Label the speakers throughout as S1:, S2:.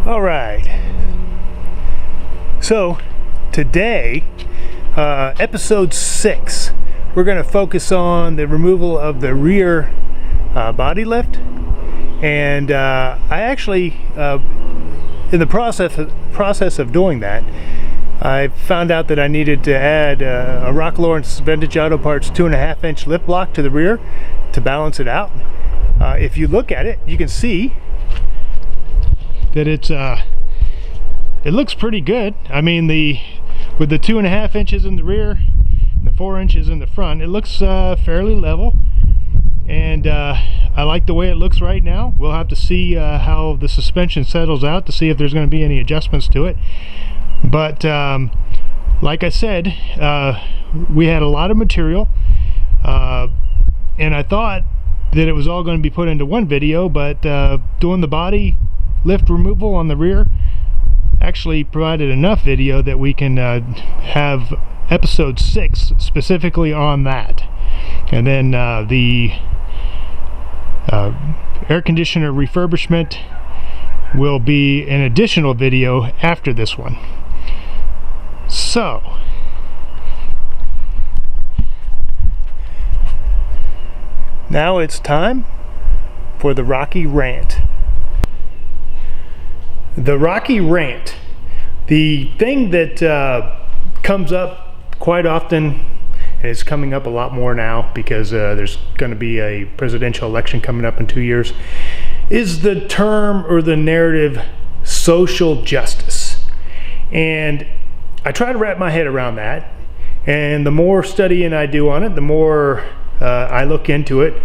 S1: All right, so today, episode 6, we're going to focus on the removal of the rear body lift. And I actually, in the process of doing that, I found out that I needed to add a Rock Lawrence Vintage Auto Parts 2.5-inch lift block to the rear to balance it out. If you look at it, you can see that it looks pretty good. I mean, with the 2.5 inches in the rear and the 4 inches in the front, it looks fairly level, and I like the way it looks right now. We'll have to see how the suspension settles out to see if there's going to be any adjustments to it. But like I said, we had a lot of material, and I thought that it was all going to be put into one video, but doing the body lift removal on the rear actually provided enough video that we can have episode 6 specifically on that. And then the air conditioner refurbishment will be an additional video after this one. So now it's time for the Rocky Rant. The Rocky Rant. The thing that comes up quite often, and it's coming up a lot more now because there's going to be a presidential election coming up in 2 years, is the term or the narrative social justice. And I try to wrap my head around that, and the more studying I do on it, the more I look into it,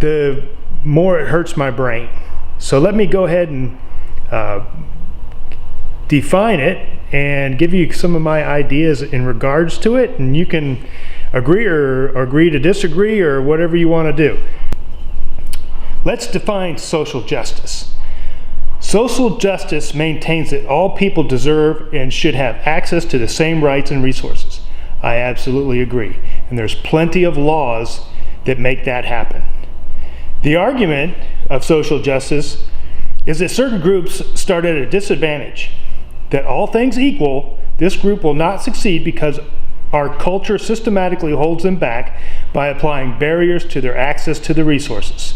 S1: the more it hurts my brain. So let me go ahead and define it and give you some of my ideas in regards to it, and you can agree or agree to disagree or whatever you want to do. Let's define social justice. Social justice maintains that all people deserve and should have access to the same rights and resources. I absolutely agree, and there's plenty of laws that make that happen. The argument of social justice is that certain groups start at a disadvantage, that all things equal, this group will not succeed because our culture systematically holds them back by applying barriers to their access to the resources.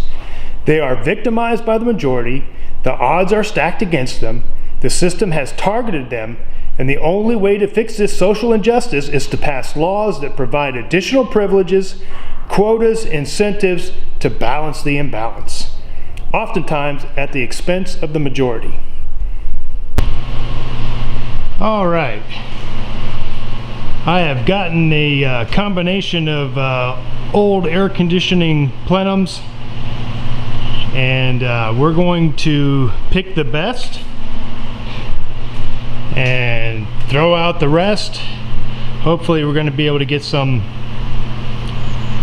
S1: They are victimized by the majority, the odds are stacked against them, the system has targeted them, and the only way to fix this social injustice is to pass laws that provide additional privileges, quotas, incentives to balance the imbalance, oftentimes at the expense of the majority. All right, I have gotten a combination of old air conditioning plenums, and we're going to pick the best and throw out the rest. Hopefully we're going to be able to get some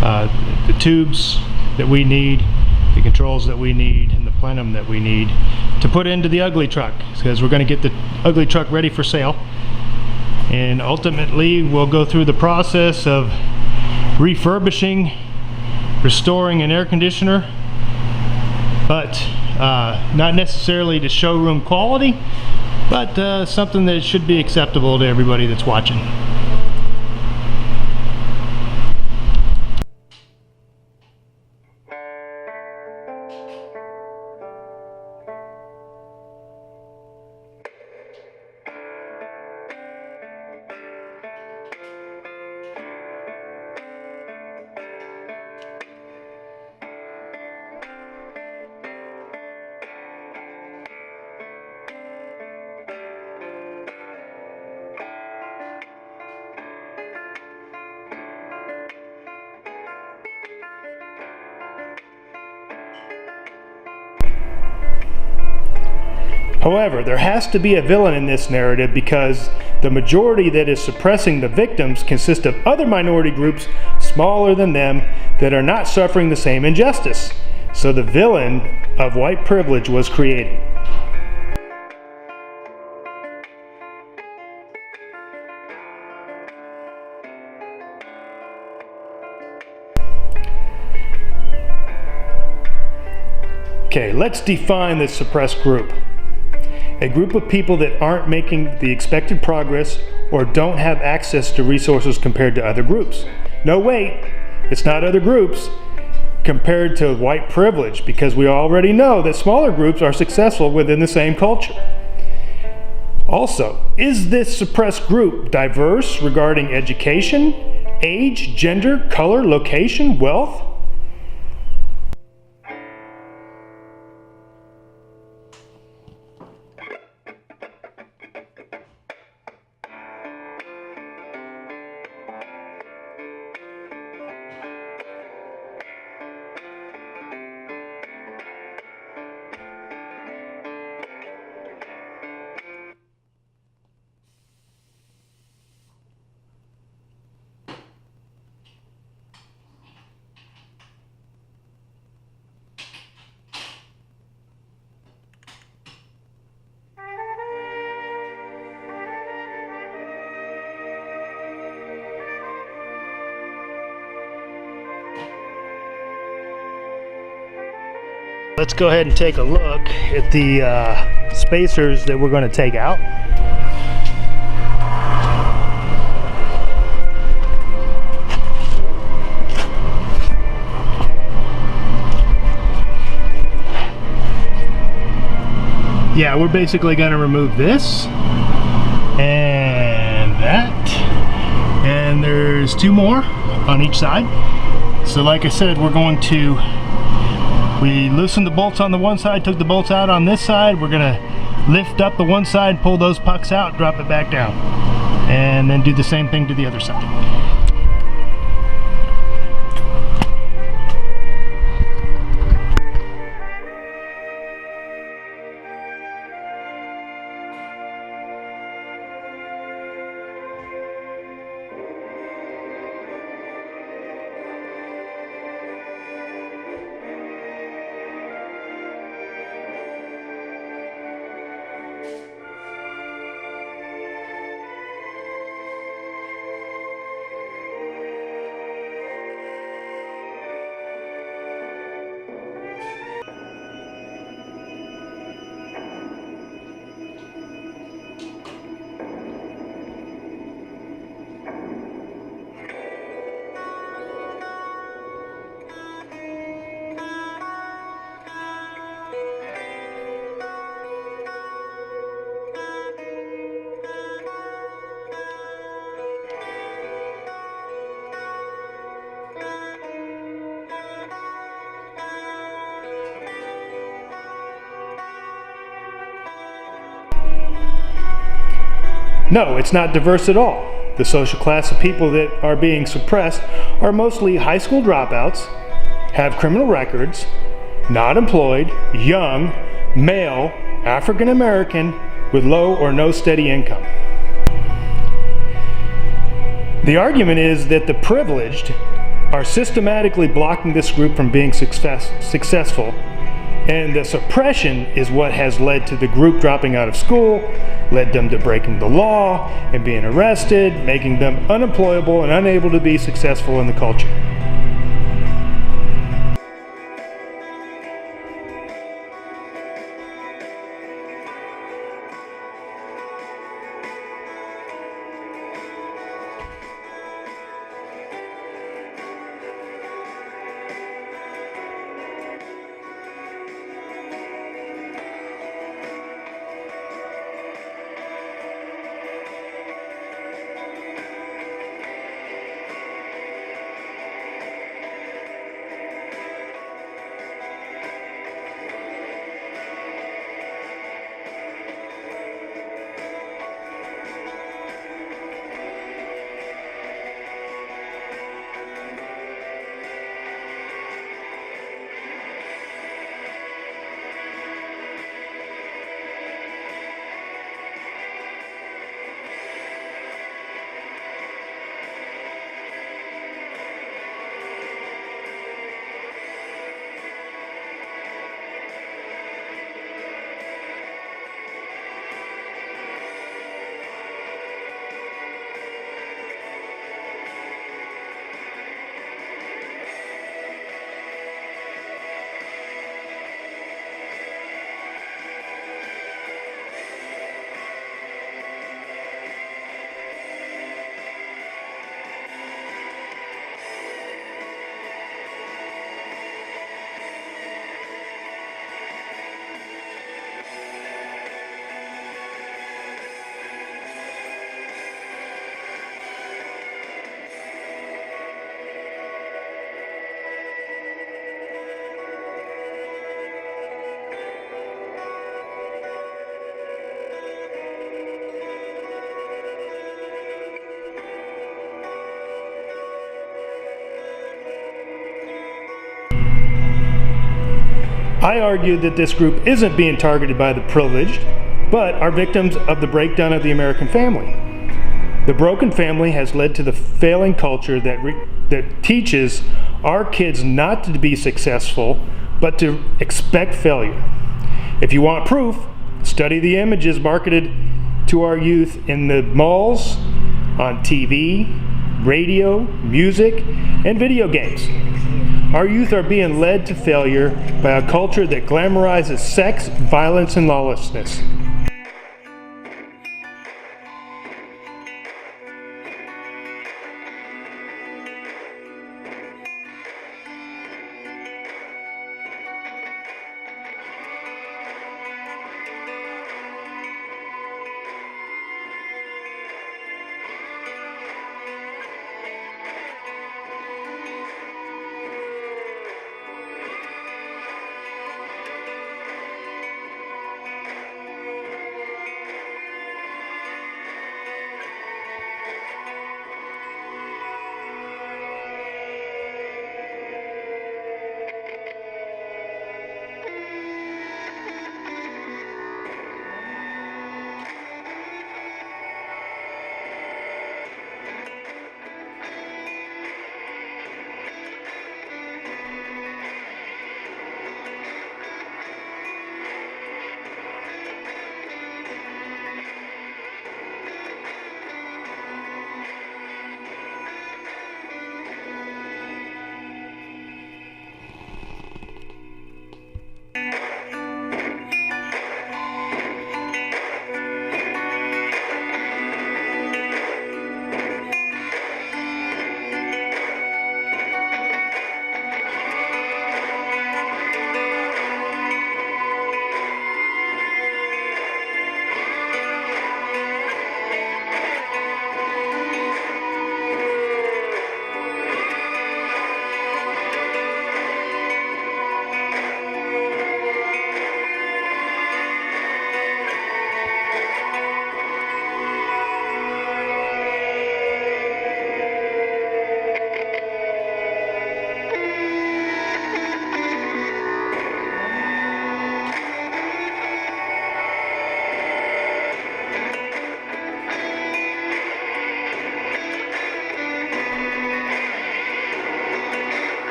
S1: the tubes that we need, the controls that we need, and the plenum that we need to put into the ugly truck, because we're going to get the ugly truck ready for sale. And ultimately we'll go through the process of refurbishing, restoring an air conditioner, but not necessarily to showroom quality, but something that should be acceptable to everybody that's watching. However, there has to be a villain in this narrative because the majority that is suppressing the victims consist of other minority groups smaller than them that are not suffering the same injustice. So the villain of white privilege was created. Okay, let's define this suppressed group. A group of people that aren't making the expected progress or don't have access to resources compared to other groups. No, wait, it's not other groups compared to white privilege, because we already know that smaller groups are successful within the same culture. Also, is this suppressed group diverse regarding education, age, gender, color, location, wealth? Let's go ahead and take a look at the spacers that we're going to take out. Yeah, we're basically going to remove this and that, and there's two more on each side. So like I said, we're going to, we loosened the bolts on the one side, took the bolts out on this side. We're going to lift up the one side, pull those pucks out, drop it back down, and then do the same thing to the other side. No, it's not diverse at all. The social class of people that are being suppressed are mostly high school dropouts, have criminal records, not employed, young, male, African American, with low or no steady income. The argument is that the privileged are systematically blocking this group from being successful, and the suppression is what has led to the group dropping out of school, led them to breaking the law and being arrested, making them unemployable and unable to be successful in the culture. I argue that this group isn't being targeted by the privileged, but are victims of the breakdown of the American family. The broken family has led to the failing culture that teaches our kids not to be successful, but to expect failure. If you want proof, study the images marketed to our youth in the malls, on TV, radio, music, and video games. Our youth are being led to failure by a culture that glamorizes sex, violence, and lawlessness.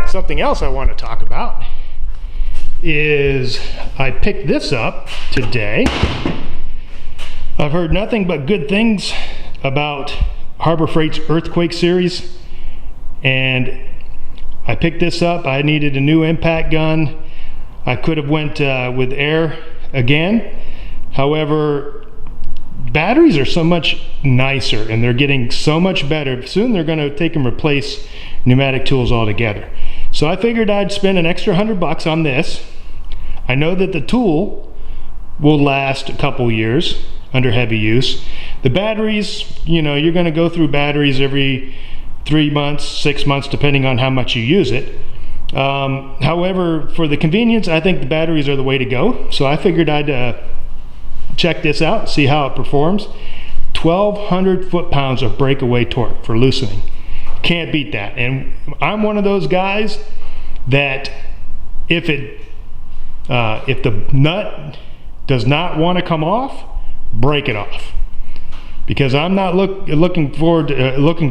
S1: Something else I want to talk about is I picked this up today. I've heard nothing but good things about Harbor Freight's Earthquake series, and I picked this up. I needed a new impact gun. I could have went with air again. However, batteries are so much nicer and they're getting so much better. Soon they're going to take and replace pneumatic tools altogether. So I figured I'd spend an extra $100 on this. I know that the tool will last a couple years under heavy use. The batteries, you know, you're going to go through batteries every 3 months, 6 months, depending on how much you use it. However, for the convenience, I think the batteries are the way to go. So I figured I'd check this out, see how it performs. 1,200 foot-pounds of breakaway torque for loosening. Can't beat that. And I'm one of those guys that if the nut does not want to come off, break it off. Because I'm not looking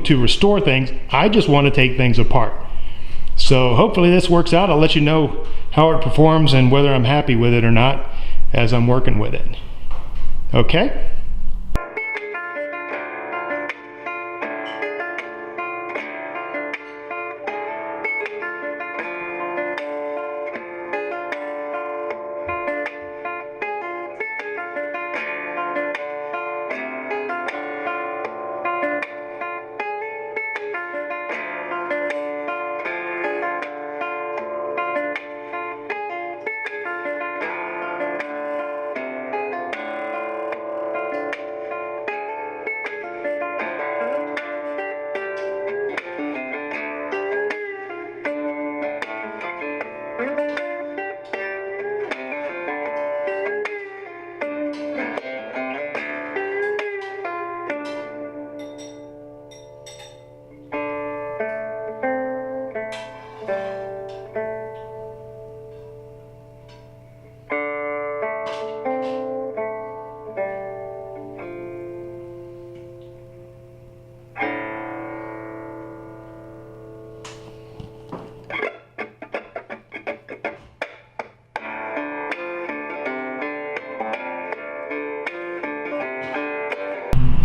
S1: to restore things. I just want to take things apart. So hopefully this works out. I'll let you know how it performs and whether I'm happy with it or not. as I'm working with it. Okay?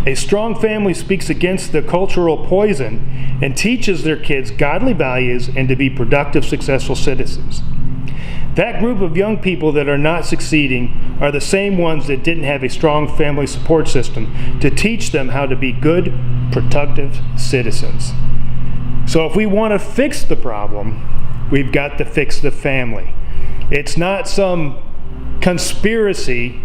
S1: A strong family speaks against the cultural poison and teaches their kids godly values and to be productive, successful citizens. That group of young people that are not succeeding are the same ones that didn't have a strong family support system to teach them how to be good, productive citizens. So if we want to fix the problem, we've got to fix the family. It's not some conspiracy